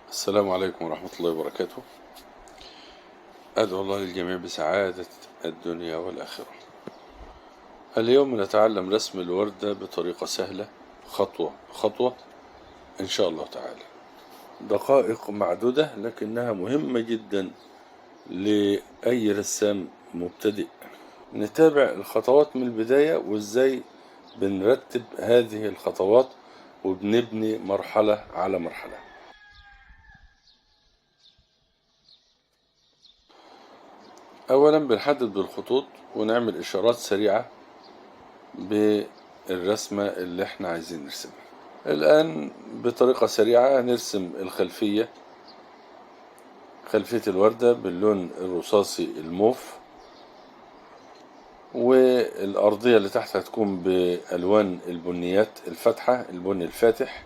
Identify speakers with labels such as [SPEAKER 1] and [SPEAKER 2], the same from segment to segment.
[SPEAKER 1] السلام عليكم ورحمة الله وبركاته. أدعو الله للجميع بسعادة الدنيا والآخرة. اليوم نتعلم رسم الوردة بطريقة سهلة، خطوة خطوة إن شاء الله تعالى. دقائق معدودة لكنها مهمة جدا لأي رسام مبتدئ. نتابع الخطوات من البداية وإزاي بنرتب هذه الخطوات وبنبني مرحلة على مرحلة. أولا بنحدد بالخطوط ونعمل إشارات سريعة بالرسمة اللي احنا عايزين نرسمها. الآن بطريقة سريعة هنرسم الخلفية، خلفية الوردة باللون الرصاصي الموف، والأرضية اللي تحت هتكون بألوان البنيات الفاتحة، البني الفاتح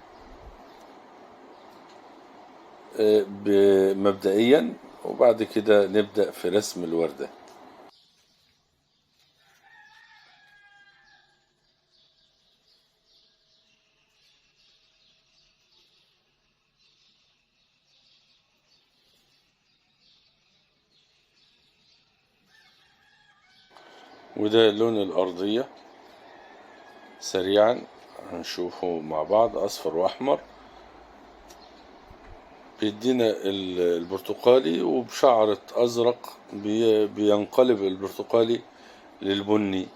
[SPEAKER 1] مبدئيا، وبعد كده نبدأ في رسم الوردة. وده لون الأرضية سريعا هنشوفه مع بعض، أصفر وأحمر، بيدينا البرتقالي، وبشعرة أزرق بينقلب البرتقالي للبني،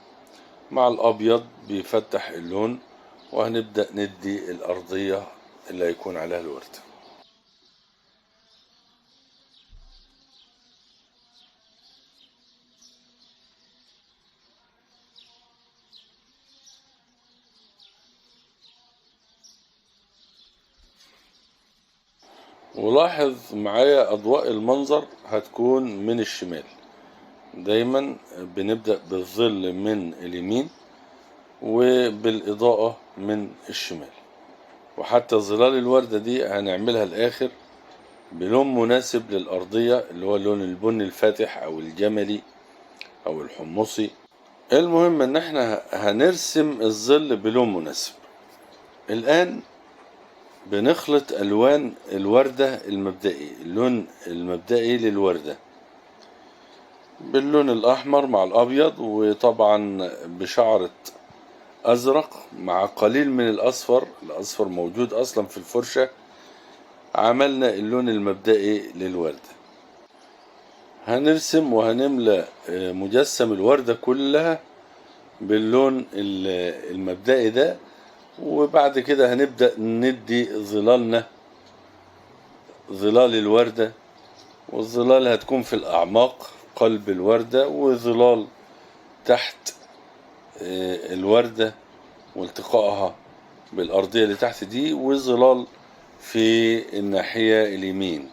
[SPEAKER 1] مع الأبيض بيفتح اللون، وهنبدأ ندي الأرضية اللي هيكون عليها الورد. ولاحظ معايا أضواء المنظر هتكون من الشمال، دايما بنبدأ بالظل من اليمين وبالإضاءة من الشمال. وحتى ظلال الوردة دي هنعملها الآخر بلون مناسب للأرضية، اللي هو اللون البني الفاتح أو الجملي أو الحمصي. المهم إن احنا هنرسم الظل بلون مناسب. الآن بنخلط ألوان الوردة المبدئي، اللون المبدئي للوردة باللون الأحمر مع الأبيض، وطبعا بشعرة أزرق مع قليل من الأصفر. الأصفر موجود أصلا في الفرشة. عملنا اللون المبدئي للوردة. هنرسم وهنملأ مجسم الوردة كلها باللون المبدئي ده، وبعد كده هنبدأ ندي ظلالنا، ظلال الوردة، والظلال هتكون في الأعماق قلب الوردة، وظلال تحت الوردة والتقائها بالأرضية اللي تحت دي، وظلال في الناحية اليمين.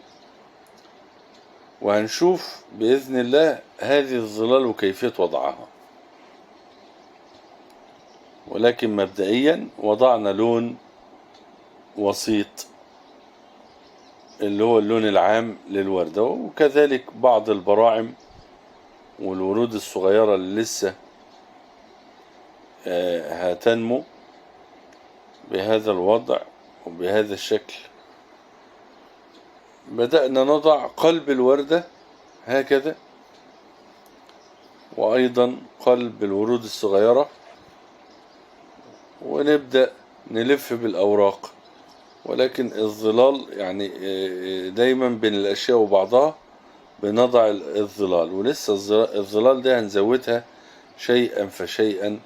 [SPEAKER 1] وهنشوف بإذن الله هذه الظلال وكيفية وضعها. ولكن مبدئيا وضعنا لون وسيط اللي هو اللون العام للوردة، وكذلك بعض البراعم والورود الصغيرة اللي لسه هتنمو بهذا الوضع وبهذا الشكل. بدأنا نضع قلب الوردة هكذا، وأيضا قلب الورود الصغيرة، ونبدأ نلف بالأوراق. ولكن الظلال يعني دايما بين الأشياء وبعضها بنضع الظلال، ولسه الظلال ده هنزودها شيئا فشيئا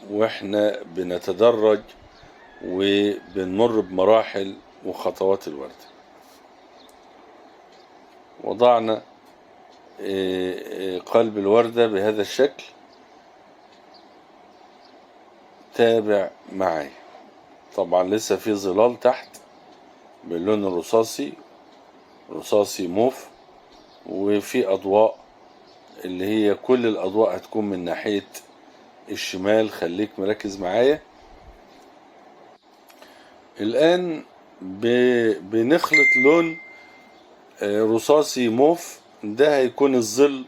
[SPEAKER 1] واحنا بنتدرج وبنمر بمراحل وخطوات الوردة. وضعنا قلب الوردة بهذا الشكل. تابع معي. طبعا لسه في ظلال تحت باللون الرصاصي، رصاصي موف، وفي أضواء اللي هي كل الأضواء هتكون من ناحية الشمال. خليك مركز معايا. الآن بنخلط لون رصاصي موف، ده هيكون الظل،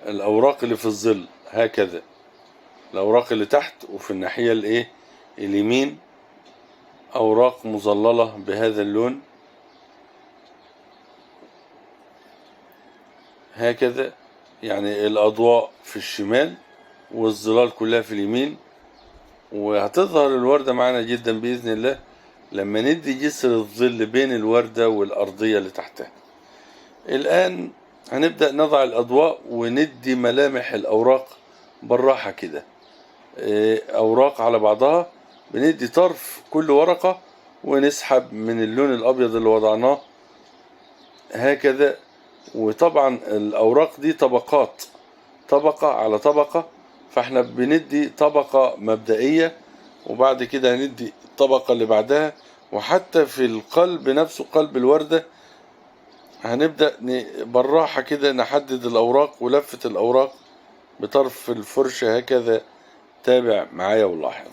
[SPEAKER 1] الأوراق اللي في الظل هكذا، الأوراق اللي تحت، وفي الناحية اليمين أوراق مظللة بهذا اللون. هكذا، يعني الأضواء في الشمال والظلال كلها في اليمين. وهتظهر الوردة معانا جدا بإذن الله لما ندي جسر الظل بين الوردة والأرضية اللي تحتها. الآن هنبدأ نضع الأضواء وندي ملامح الأوراق بالراحة كده، أوراق على بعضها، بندي طرف كل ورقة ونسحب من اللون الأبيض اللي وضعناه هكذا. وطبعا الأوراق دي طبقات، طبقة على طبقة، فاحنا بندي طبقة مبدئية وبعد كده هندي الطبقة اللي بعدها. وحتى في القلب نفسه، قلب الوردة، هنبدأ بالراحة كده نحدد الأوراق ولفة الأوراق بطرف الفرشة هكذا. تابع معايا ولاحظ.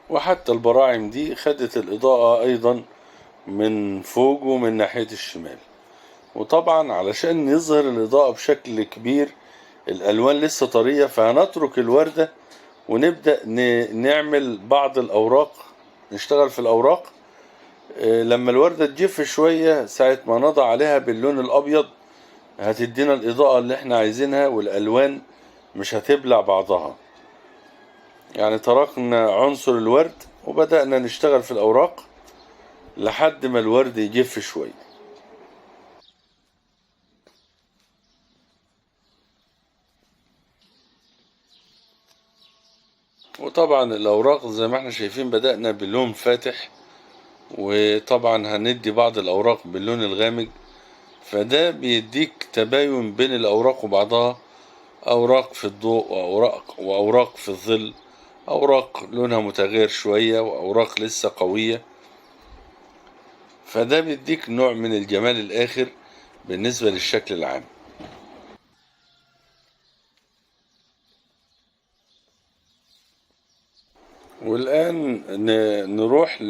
[SPEAKER 1] وحتى البراعم دي خدت الإضاءة أيضا من فوق ومن ناحية الشمال. وطبعا علشان يظهر الإضاءة بشكل كبير، الألوان لسه طرية، فهنترك الوردة ونبدأ نعمل بعض الأوراق، نشتغل في الأوراق. لما الوردة تجف شوية ساعة ما نضع عليها باللون الأبيض هتدينا الإضاءة اللي احنا عايزينها، والألوان مش هتبلع بعضها. يعني تركنا عنصر الورد وبدأنا نشتغل في الأوراق لحد ما الورد يجف شوية. وطبعا الأوراق زي ما احنا شايفين بدأنا بلون فاتح، وطبعا هندي بعض الأوراق باللون الغامق، فده بيديك تباين بين الأوراق وبعضها. أوراق في الضوء وأوراق في الظل، أوراق لونها متغير شوية وأوراق لسه قوية، فده بيديك نوع من الجمال الآخر بالنسبة للشكل العام. والآن نروح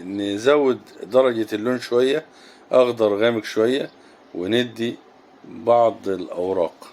[SPEAKER 1] نزود درجة اللون شوية، أخضر غامق شوية، وندي بعض الأوراق.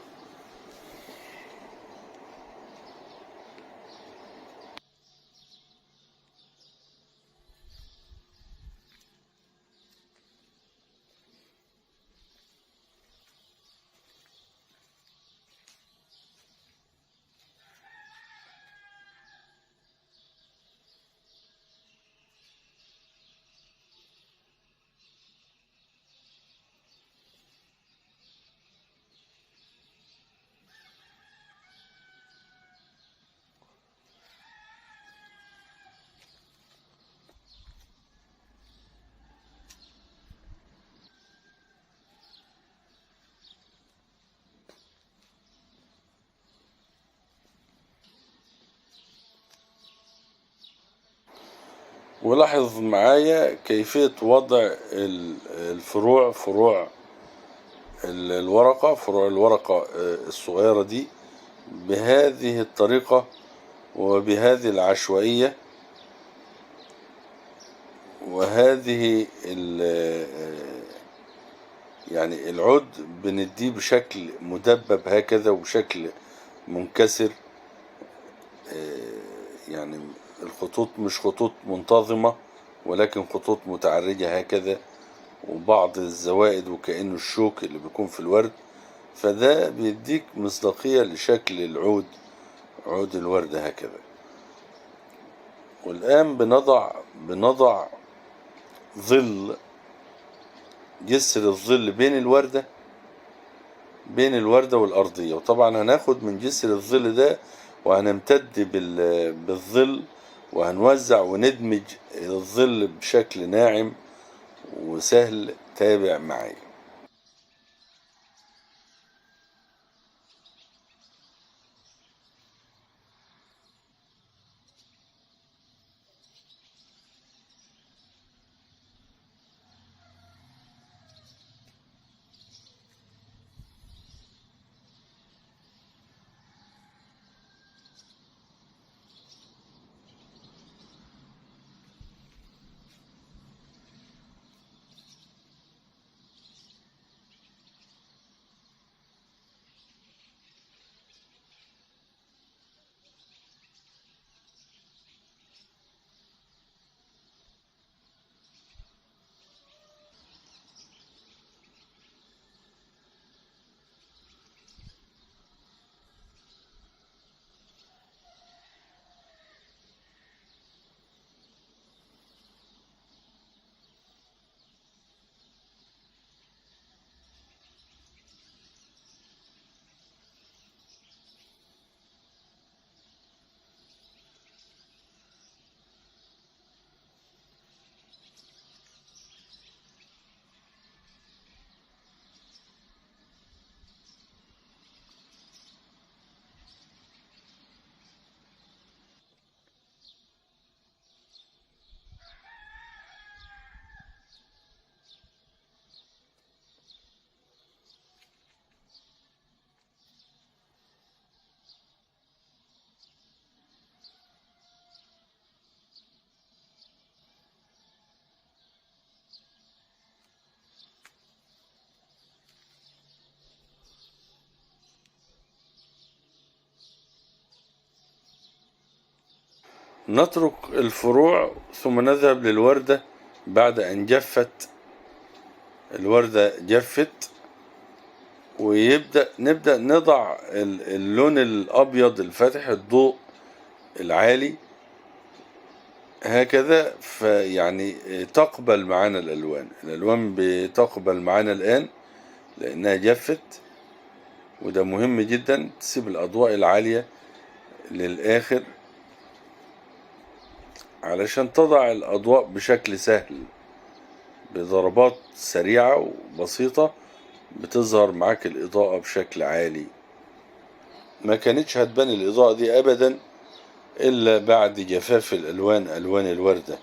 [SPEAKER 1] ولاحظ معايا كيفية وضع الفروع، فروع الورقة، فروع الورقة الصغيرة دي بهذه الطريقة وبهذه العشوائية. وهذه يعني العود بنديه بشكل مدبب هكذا وبشكل منكسر، يعني الخطوط مش خطوط منتظمة ولكن خطوط متعرجة هكذا، وبعض الزوائد وكأنه الشوك اللي بيكون في الورد. فده بيديك مصداقية لشكل العود، عود الورد هكذا. والآن بنضع ظل، جسر الظل بين الوردة والأرضية. وطبعا هناخد من جسر الظل ده وهنمتد بالظل، وهنوزع وندمج الظل بشكل ناعم وسهل. تابع معي. نترك الفروع ثم نذهب للوردة بعد أن جفت. الوردة جفت، نبدأ نضع اللون الأبيض الفاتح الضوء العالي هكذا. فيعني تقبل معانا الألوان بتقبل معانا الآن لأنها جفت. وده مهم جدا، تسيب الأضواء العالية للآخر علشان تضع الأضواء بشكل سهل، بضربات سريعة وبسيطة بتظهر معاك الإضاءة بشكل عالي. ما كانتش هتبان الإضاءة دي أبدا إلا بعد جفاف الألوان، ألوان الوردة.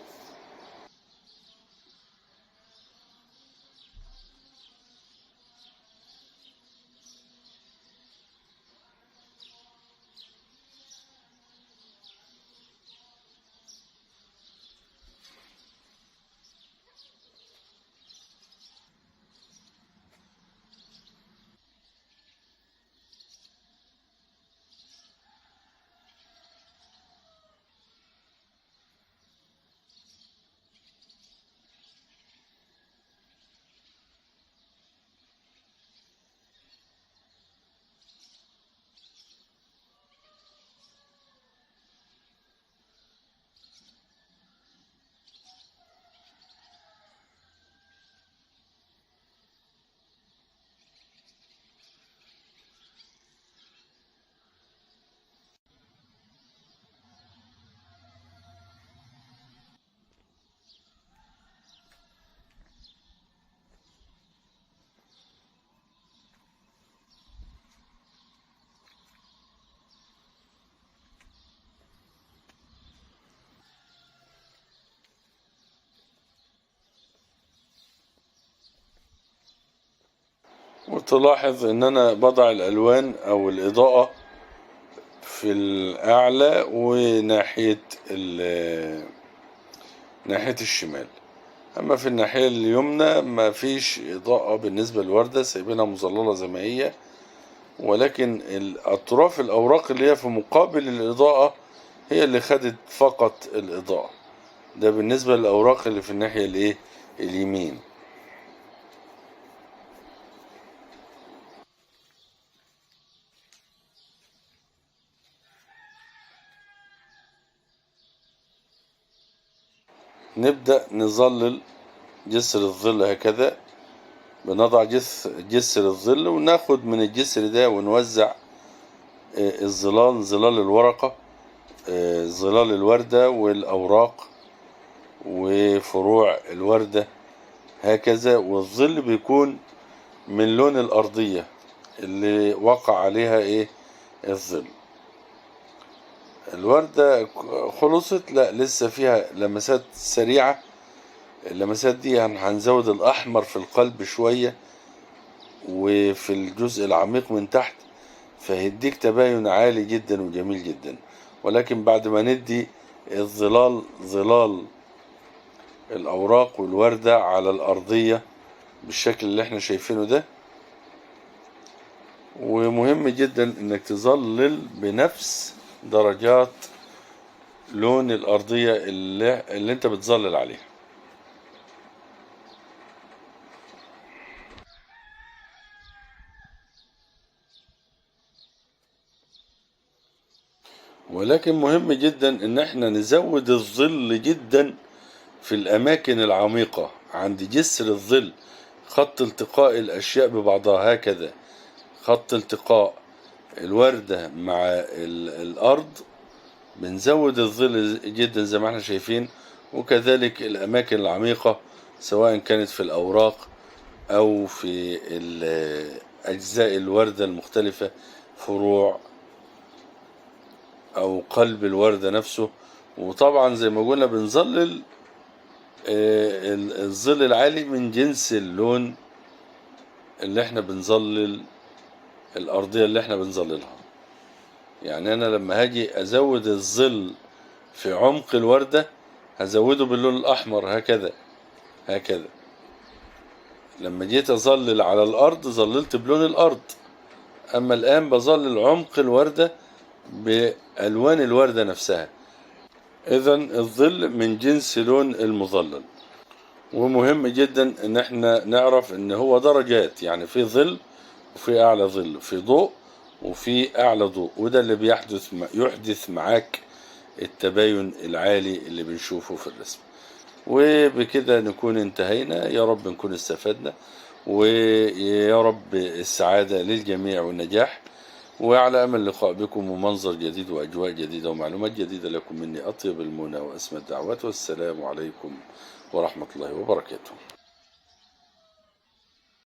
[SPEAKER 1] وتلاحظ ان انا بضع الالوان او الاضاءة في الاعلى ناحية الشمال. اما في الناحية اليمنى ما فيش اضاءة بالنسبة للوردة، سايبينها مظللة زي ما هي، ولكن الأطراف الأوراق اللي هي في مقابل الإضاءة هي اللي خدت فقط الإضاءة. ده بالنسبة للأوراق اللي في الناحية الإيه اليمين. نبدأ نظلل جسر الظل هكذا. بنضع جسر الظل وناخد من الجسر ده ونوزع ظلال الورقة، ظلال الوردة والأوراق وفروع الوردة هكذا. والظل بيكون من لون الأرضية اللي وقع عليها إيه الظل. الوردة خلصت؟ لا، لسه فيها لمسات سريعة. اللمسات دي هنزود الأحمر في القلب شوية وفي الجزء العميق من تحت، فهيديك تباين عالي جدا وجميل جدا. ولكن بعد ما ندي ظلال الأوراق والوردة على الأرضية بالشكل اللي احنا شايفينه ده. ومهم جدا انك تظلل بنفس درجات لون الأرضية اللي انت بتظلل عليها. ولكن مهم جدا ان احنا نزود الظل جدا في الأماكن العميقة عند جسر الظل، خط التقاء الأشياء ببعضها هكذا، خط التقاء الوردة مع الأرض. بنزود الظل جدا زي ما احنا شايفين. وكذلك الأماكن العميقة سواء كانت في الأوراق أو في أجزاء الوردة المختلفة، فروع أو قلب الوردة نفسه. وطبعا زي ما قلنا بنظلل الظل العالي من جنس اللون اللي احنا بنظلل الأرضية اللي احنا بنظللها. يعني أنا لما هاجي أزود الظل في عمق الوردة هزوده باللون الأحمر هكذا. لما جيت أظلل على الأرض ظللت بلون الأرض. أما الآن بظلل عمق الوردة بألوان الوردة نفسها. إذن الظل من جنس لون المظلل. ومهم جدا ان احنا نعرف ان هو درجات، يعني في ظل وفي اعلى ظل، في ضوء وفي اعلى ضوء. وده اللي يحدث معاك التباين العالي اللي بنشوفه في الرسم. وبكده نكون انتهينا. يا رب نكون استفدنا، ويا رب السعادة للجميع والنجاح. وعلى أمل اللقاء بكم ومنظر جديد وأجواء جديدة ومعلومات جديدة. لكم مني أطيب المنى وأسمى الدعوات، والسلام عليكم ورحمة الله وبركاته.